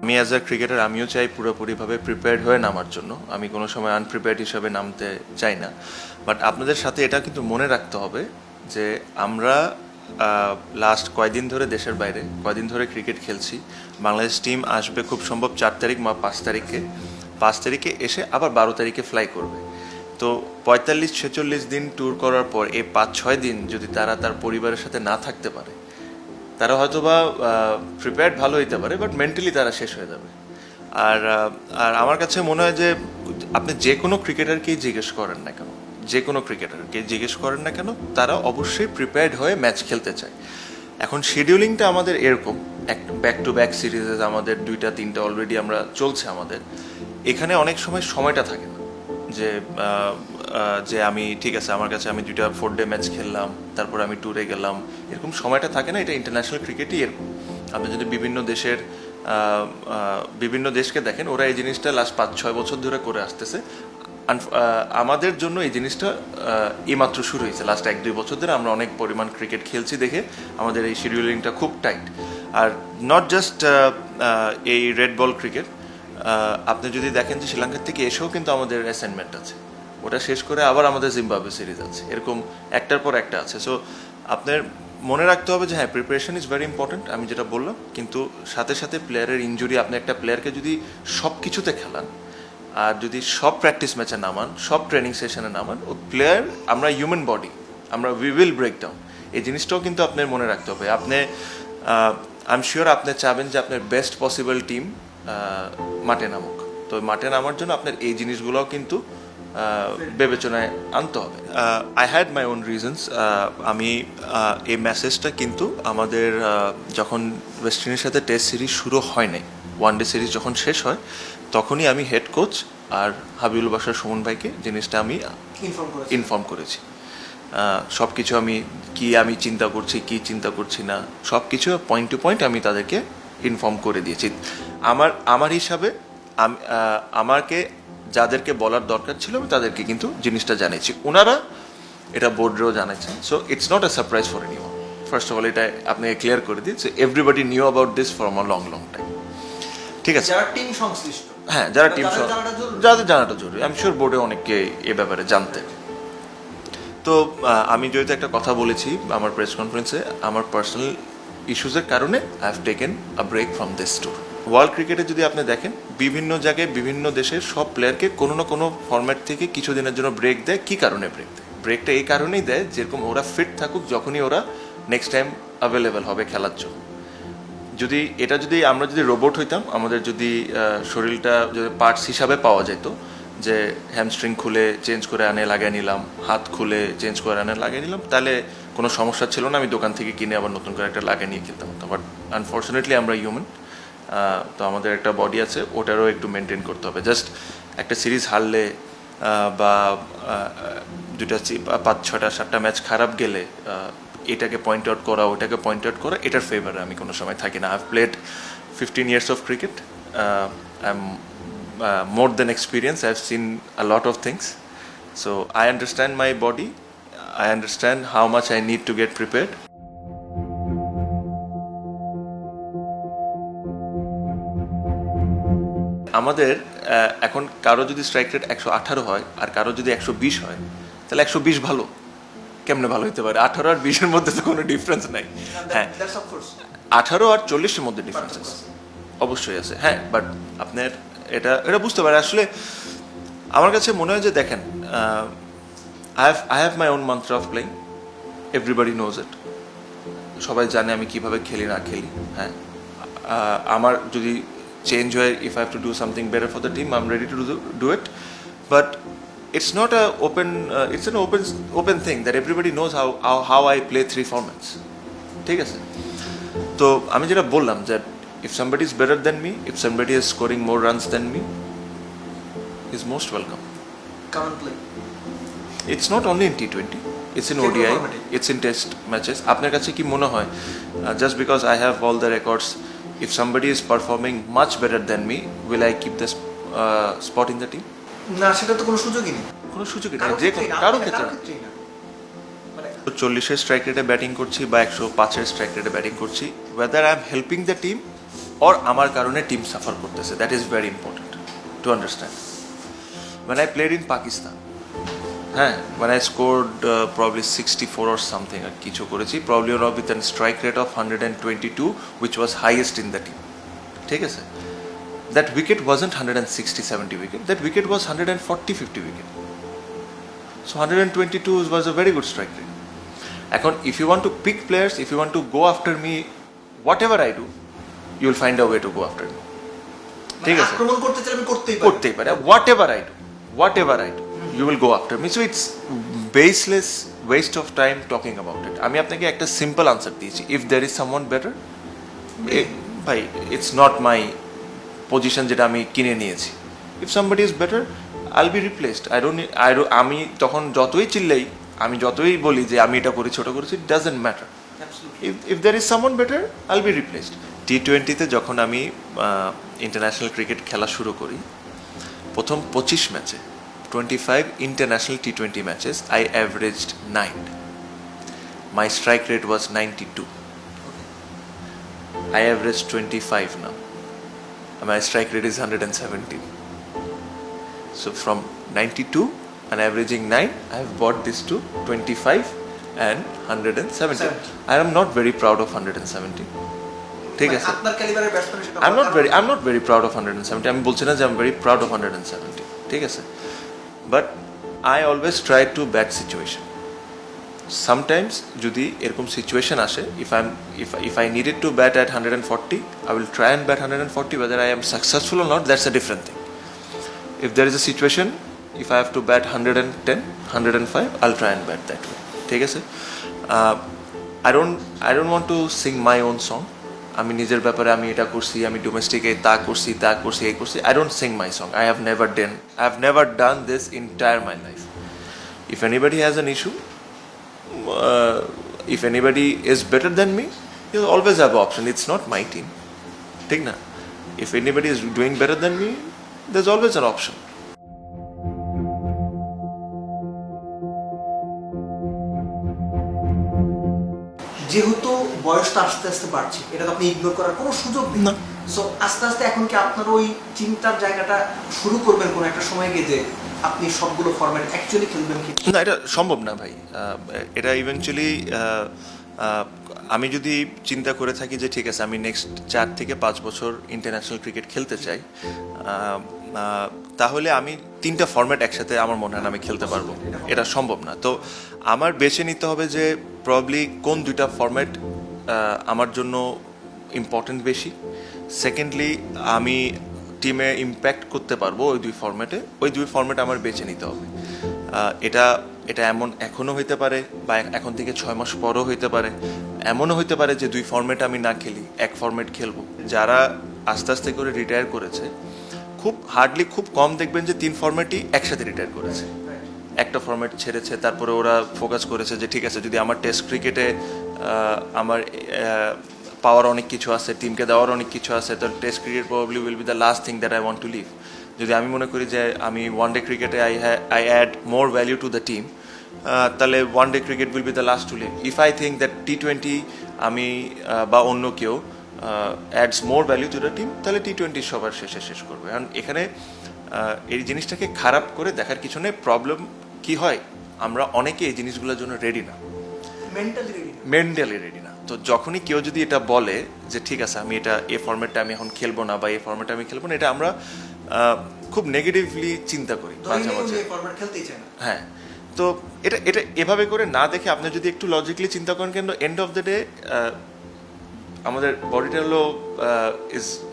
আমি as a cricketer আমিও চাই পুরোপুরিভাবে প্রিপেয়ার্ড হয়ে নামার জন্য, আমি কোনো সময় আনপ্রিপেয়ার্ড হিসাবে নামতে চাই না। বাট আপনাদের সাথে এটা কিন্তু মনে রাখতে হবে যে আমরা লাস্ট কয়দিন ধরে দেশের বাইরে কয়দিন ধরে ক্রিকেট খেলছি। বাংলাদেশ টিম আসবে খুব সম্ভব 4 তারিখ বা 5 তারিখে এসে আবার 12 তারিখে ফ্লাই করবে। তো 45-46 দিন ট্যুর করার পর এই 5-6 দিন যদি তারা তার পরিবারের সাথে না থাকতে পারে, তারা হয়তো বা প্রিপেয়ার্ড ভালো হইতে পারে, বাট মেন্টালি তারা শেষ হয়ে যাবে। আর আর আমার কাছে মনে হয় যে আপনি যে কোনো ক্রিকেটারকেই জিজ্ঞেস করেন না কেন, যে কোনো ক্রিকেটারকে জিজ্ঞেস করেন না কেন, তারা অবশ্যই প্রিপেয়ার্ড হয়ে ম্যাচ খেলতে চায়। এখন শিডিউলিংটা আমাদের এরকম, ব্যাক টু ব্যাক সিরিজে আমাদের 2-3টা অলরেডি আমরা চলছে আমাদের। এখানে অনেক সময় সময়টা থাকে না যে যে আমি ঠিক আছে আমার কাছে আমি 2টা 4 ডে ম্যাচ খেললাম, তারপর আমি ট্যুরে গেলাম, এরকম সময়টা থাকে না। এটা ইন্টারন্যাশনাল ক্রিকেটই এরকম। আপনি যদি বিভিন্ন দেশকে দেখেন, ওরা এই জিনিসটা লাস্ট 5-6 বছর ধরে করে আসতেছে। আমাদের জন্য এই জিনিসটা এইমাত্র শুরু হয়েছে, লাস্ট 1-2 বছর ধরে আমরা অনেক পরিমাণ ক্রিকেট খেলছি দেখে আমাদের এই শিডিউলিংটা খুব টাইট। আর নট জাস্ট এই রেড বল ক্রিকেট, আপনি যদি দেখেন যে শ্রীলঙ্কার থেকে এসেও কিন্তু আমাদের অ্যাসাইনমেন্ট আছে, ওটা শেষ করে আবার আমাদের জিম্বাবুয়ে সিরিজ আছে, এরকম একটার পর একটা আছে। সো আপনার মনে রাখতে হবে যে হ্যাঁ, প্রিপারেশন ইজ ভেরি ইম্পর্টেন্ট, আমি যেটা বললাম, কিন্তু সাথে সাথে প্লেয়ারের ইনজুরি, আপনি একটা প্লেয়ারকে যদি সব কিছুতে খেলান আর যদি সব প্র্যাকটিস ম্যাচে নামান, সব ট্রেনিং সেশনে নামান, ও প্লেয়ার, আমরা হিউম্যান বডি, আমরা উই উইল ব্রেক ডাউন। এই জিনিসটাও কিন্তু আপনার মনে রাখতে হবে। আপনি আই এম শিওর আপনি চাবেন যে আপনার বেস্ট পসিবল টিম মাঠে নামুক। তো মাঠে নামার জন্য আপনার এই জিনিসগুলোও কিন্তু বিবেচনায় আনতে হবে। I had my own reasons. আমি এই মেসেজটা কিন্তু আমাদের যখন ওয়েস্ট ইন্ডিজের সাথে টেস্ট সিরিজ শুরু হয় নাই, ওয়ান ডে সিরিজ যখন শেষ হয়, তখনই আমি হেড কোচ আর হাবিবুল বাশার সুমন ভাইকে জিনিসটা আমি ইনফর্ম করেছি। সব কিছু আমি চিন্তা করছি, কি চিন্তা করছি না, সব কিছু পয়েন্ট টু পয়েন্ট আমি তাদেরকে ইনফর্ম করে দিয়েছি। আমার হিসাবে আমাকে যাদেরকে বলার দরকার ছিল আমি তাদেরকে কিন্তু জিনিসটা জানিয়েছি, ওনারা এটা বোর্ডেও জানাচ্ছেন। So it's not a surprise for anyone. First of all এটা আপনাকে ক্লিয়ার করে দিই যে everybody new about this for a long time. ঠিক আছে, যারা টিম সংশ্লিষ্ট, হ্যাঁ, যারা টিম যাদের জানাটা জরুরি, আমি শিওর বোর্ডে অনেককে এ ব্যাপারে জানতেন। তো আমি যেহেতু একটা কথা বলেছি আমার প্রেস কনফারেন্সে, আমার পার্সোনাল ইস্যুসের কারণে I have taken a break from this tour. World ক্রিকেটে যদি আপনি দেখেন, বিভিন্ন জায়গায় বিভিন্ন দেশের সব প্লেয়ারকে কোনো না কোনো ফরম্যাট থেকে কিছুদিনের জন্য ব্রেক দেয়। কী কারণে ব্রেক দেয়? ব্রেকটা এই কারণেই দেয় যেরকম ওরা ফিট থাকুক, যখনই ওরা নেক্সট টাইম অ্যাভেলেবেল হবে খেলার জন্য। যদি আমরা যদি রোবট হইতাম, আমাদের যদি শরীরটা যদি পার্টস হিসাবে পাওয়া যেত, যে হ্যামস্ট্রিং খুলে চেঞ্জ করে আনে লাগিয়ে নিলাম, হাত খুলে চেঞ্জ করে আনে লাগিয়ে নিলাম, তাহলে কোনো সমস্যা ছিল না, আমি দোকান থেকে কিনে আবার নতুন করে একটা লাগিয়ে নিয়ে খেলতাম। বাট আনফর্চুনেটলি আমরা হিউম্যান, তো আমাদের একটা বডি আছে, ওটারও একটু মেনটেন করতে হবে। জাস্ট একটা সিরিজ হারলে বা 5-6-7টা ম্যাচ খারাপ গেলে এটাকে পয়েন্ট আউট করা, ওটাকে পয়েন্ট আউট করা, এটার ফেভারে আমি কোনো সময় থাকি না। I have played 15 years of cricket. I am more than experienced. I've seen a lot of things. So I understand my body. I understand how much I need to get prepared. আমাদের এখন কারো যদি strike rate 118 হয় আর কারো যদি 120 হয়, তাহলে 120 ভালো। কেমনে ভালো হতে পারে? 18 আর 20-এর মধ্যে তো কোনো ডিফারেন্স নাই। হ্যাঁ, 18 আর 40-এর মধ্যে ডিফারেন্স আছে, অবশ্যই আছে। হ্যাঁ, বাট আপনার এটা বুঝতে পারে। আসলে আমার কাছে মনে হয় যে দেখেন, I have my own mantra of playing, everybody knows it. সবাই জানে আমি কিভাবে খেলি না খেলি। হ্যাঁ, আমার যদি চেঞ্জ হয়, if I have to do something better for the team, I am ready to do it. But it's not a it's an open thing that everybody knows how I play 3 formats. ঠিক আছে, তো আমি যেটা বললাম যে if somebody is better than me, if somebody is scoring more runs than me, is most welcome. Come and play. It's not only in T20, it's in ODI, it's in test matches. আপনার কাছে কি মনে হয় just because I have all the records, if somebody is performing much better than me, will I keep this spot in the team? না, সেটা তো কোনো সুযোগই নেই, কোনো সুযোগই নেই, যে কারো ক্ষেত্রে। 40-এর স্ট্রাইক রেটে ব্যাটিং করছি বা 105-এর স্ট্রাইক রেটে ব্যাটিং করছি, whether I am helping the team or আমার কারণে টিম সাফার করতেছে, that is very important to understand. When I played in Pakistan, when I scored probably 64 or something আর কিছু করেছি, probably with a strike rate of 122 which was highest in the team, ঠিক আছে? That wicket wasn't 160-70 wicket, that wicket was 140-50 wicket. So 122 was a very good strike rate. এখন if you want to pick players, if you want to go after me, whatever I do, you will find a way to go after me. ঠিক আছে, আক্রমণ করতে চাইলে আমি করতেই পারে, whatever I do you will go after me. So it's baseless waste of time talking about it. আমি আপনাকে একটা সিম্পল আনসার দিয়েছি, if there is someone better, ভাই it's not my position যেটা আমি কিনে নিয়েছি, if somebody is better I'll be replaced. আমি তখন যতই চিল্লাই, আমি যতই বলি যে আমি এটা করি, ছোট করেছি, it doesn't matter. if there is someone better I'll be replaced. T20 যখন আমি ইন্টারন্যাশনাল ক্রিকেট খেলা শুরু করি, প্রথম 25 ম্যাচে 25 international T20 matches I averaged 9. My strike rate was 92. I averaged 25 now. My strike rate is 117. So from 92 and averaging 9, I have brought this to 25 and 170. I am not very proud of 170. ঠিক আছে, আপনার ক্যালিবারের batsman হিসেবে I'm not very proud of 170. আমি বলছি না যে I'm very proud of 170. ঠিক আছে, but I always try to bat situation. Sometimes যদি এরকম সিচুয়েশন আসে, if I needed to bat at 140, I will try and bat 140. Whether I am successful or not, that's a different thing. If there is a situation, if I have to bat 110, 105, I'll try and bat that way. ঠিক আছে, I don't want to sing my own song. আমি নিজের ব্যাপারে আমি এটা করছি, আমি ডোমেস্টিকে তা করছি এই করছি। I don't sing my song. I have never done this entire my life. If anybody has an issue, if anybody is better than me, you'll always have option. It's not my team, ঠিক না? If anybody is doing better than me, there's always an option. যেহেতু বয়সটা আস্তে আস্তে বাড়ছে, এটা তো আপনি ইগনোর করার কোনো সুযোগ নেই। না। সো আস্তে আস্তে এখন কি আপনার ওই চিন্তার জায়গাটা শুরু করবেন কোন একটা সময় গিয়ে যে আপনি সবগুলো ফরম্যাট অ্যাকচুয়ালি খেলবেন কি? না, এটা সম্ভব না ভাই। এটা ইভেনচুয়ালি আমি যদি চিন্তা করে থাকি যে ঠিক আছে আমি নেক্সট 4 থেকে 5 বছর ইন্টারন্যাশনাল ক্রিকেট খেলতে চাই, তাহলে আমি 3টা ফরম্যাট একসাথে আমার মনে হয় না আমি খেলতে পারবো, এটা সম্ভব না। তো আমার বেছে নিতে হবে যে প্রবাবলি কোন 2টা ফরম্যাট আমার জন্য ইম্পর্টেন্ট বেশি। সেকেন্ডলি আমি টিমে ইম্প্যাক্ট করতে পারবো ওই 2 ফরম্যাটে, ওই 2 ফরম্যাট আমার বেছে নিতে হবে। এটা এমন এখনও হইতে পারে বা এখন থেকে 6 মাস পরও হইতে পারে, এমনও হইতে পারে যে 2 ফরম্যাট আমি না খেলি, এক ফরম্যাট খেলবো। যারা আস্তে আস্তে করে রিটায়ার করেছে, খুব কম দেখবেন যে 3 ফরম্যাটই একসাথে রিটায়ার করেছে। একটা ফরম্যাট ছেড়েছে, তারপরে ওরা ফোকাস করেছে যে ঠিক আছে যদি আমার টেস্ট ক্রিকেটে আমার পাওয়ার অনেক কিছু আছে, টিমকে দেওয়ার অনেক কিছু আছে, তো test cricket probably will be the last thing that I want to leave. যদি আমি মনে করি যে আমি ওয়ান ডে ক্রিকেটে I add more value to the team, তাহলে one day cricket will be the last to leave. If I think that T20 আমি বা অন্য কেউ adds more value to the team, তাহলে T20 সবার শেষ করবে। কারণ এখানে এই জিনিসটাকে খারাপ করে দেখার কিছু নেই। প্রবলেম কি হয়, আমরা অনেকে এই জিনিসগুলোর জন্য রেডি না, মেন্টালি রেডি না। তো যখনই কেউ যদি এটা বলে যে ঠিক আছে আমি এটা এই ফরম্যাটটা আমি এখন খেলবো না বা এই ফরম্যাটটা আমি খেলবো না, এটা আমরা খুব নেগেটিভলি চিন্তা করি মাঝে মাঝে। হ্যাঁ, তো এটা এভাবে করে না দেখে আপনি যদি একটু লজিক্যালি চিন্তা করেন, কিন্তু এন্ড অফ দ্য ডে আমাদের বডিটা হলো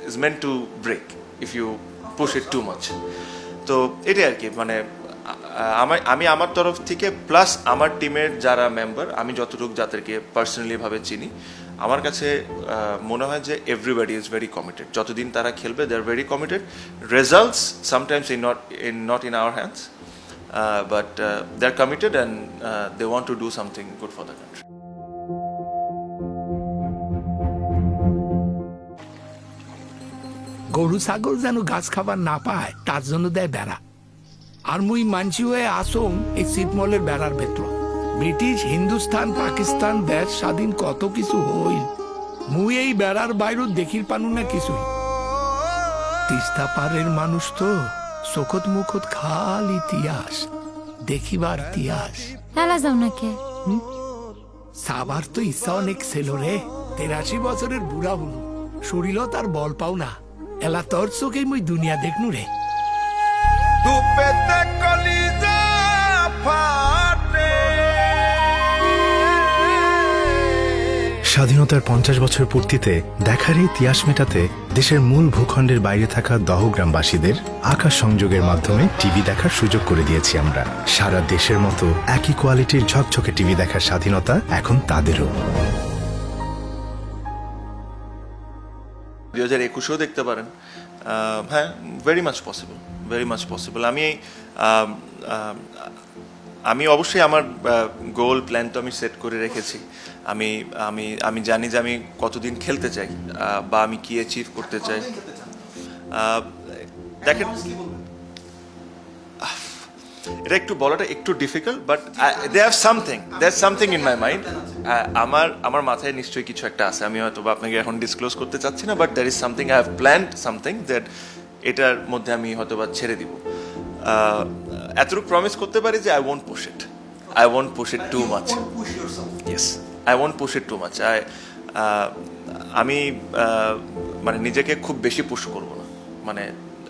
is meant to break if you push it too much. তো এটাই আর কি, মানে আমি আমার তরফ থেকে প্লাস আমার টিমের যারা মেম্বার, আমি যতটুকু যাদেরকে পার্সোনালি ভাবে চিনি, আমার কাছে মনে হয় যে এভরিবডি ইজ ভেরি কমিটেড। যতদিন তারা খেলবে they are very committed. Results sometimes not in our hands, but they are committed and they want to do something good for the country. গরু ছাগল যেন গাছ খাবার না পায় তার জন্য দেয় বেড়া। আর মুই মানছি হয়ে আসং এই ছিটমহলের বেড়ার ভেতর। ব্রিটিশ, হিন্দুস্তান, পাকিস্তান দেশ স্বাধীন কত কিছু হইল, মুই এই বেড়ার বাইরত দেখির পানু না কিছুই। তিস্তা পারের মানুষ তো চোখত মুখত খাল ইতিহাস, দেখিবার ইতিহাস। হেলা যাও নাকি? সাবার তো ইচ্ছা অনেক ছিল রে, 83 বছরের বুড়া হলু, শরীরও তার বল পাও না। এলা তোর চোখেই মুই দুনিয়া দেখনু রে। স্বাধীনতার 50 বছর পূর্তিতে দেখার এই ইতিহাস মেটাতে দেশের মূল ভূখণ্ডের বাইরে থাকা দহগ্রামবাসীদের আকাশ সংযোগের মাধ্যমে টিভি দেখার সুযোগ করে দিয়েছি আমরা। সারা দেশের মতো একই কোয়ালিটির ঝকঝকে টিভি দেখার স্বাধীনতা এখন তাদেরও। 2021-ও দেখতে পারেন। হ্যাঁ, very much possible, very much possible. আমি অবশ্যই আমার গোল প্ল্যান তো আমি সেট করে রেখেছি। আমি আমি আমি জানি যে আমি কতদিন খেলতে চাই বা আমি কি অ্যাচিভ করতে চাই। দেখেন, এটা একটু বলাটা একটু difficult, but there something in my mind. আমার মাথায় নিশ্চয়ই কিছু একটা আছে, আমি হয়তো আপনাকে এখন ডিসক্লোজ করতে চাচ্ছি না, but there is something, I have planned something that এটার মধ্যে আমি হয়তো বা ছেড়ে দিব। এতটুকু প্রমিস করতে পারি যে I won't push it too much. Yes, I won't push it too much. আমি মানে নিজেকে খুব বেশি পুশ করব না। মানে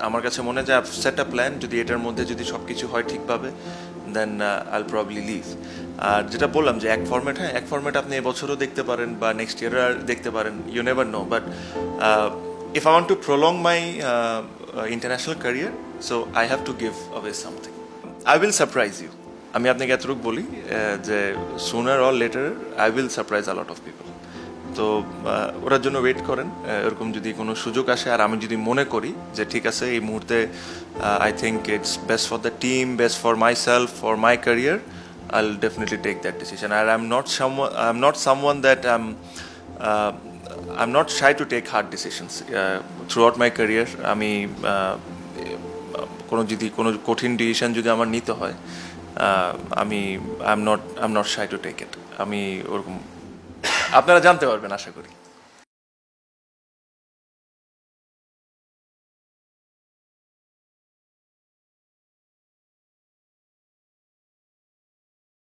আমার কাছে মনে হয় যে সেট আ প্ল্যান, যদি এটার মধ্যে যদি সব কিছু হয় ঠিকভাবে, দেন আইল প্রবাবলি লিভ। আর যেটা বললাম যে এক ফরম্যাট আপনি এবছরও দেখতে পারেন বা নেক্সট ইয়ার দেখতে পারেন, you never know. But if I want to prolong my international career, so I have to give away something. I will surprise you. আমি আপনাকে এতটুকু বলি যে sooner or later I will surprise a lot of people. তো ওটার জন্য wait করেন। এরকম যদি কোনো সুযোগ আসে আর আমি যদি মনে করি যে ঠিক আছে এই মুহূর্তে I think it's best for the team, best for myself, for my career, I'll definitely take that decision. And I'm not someone that I'm not shy to take hard decisions. Throughout my career, আমি যদি কোনো কঠিন decision যদি আমার নিতে হয়, I'm not shy to take it. আমি ওরকম, আপনারা জানতে পারবেন আশা করি।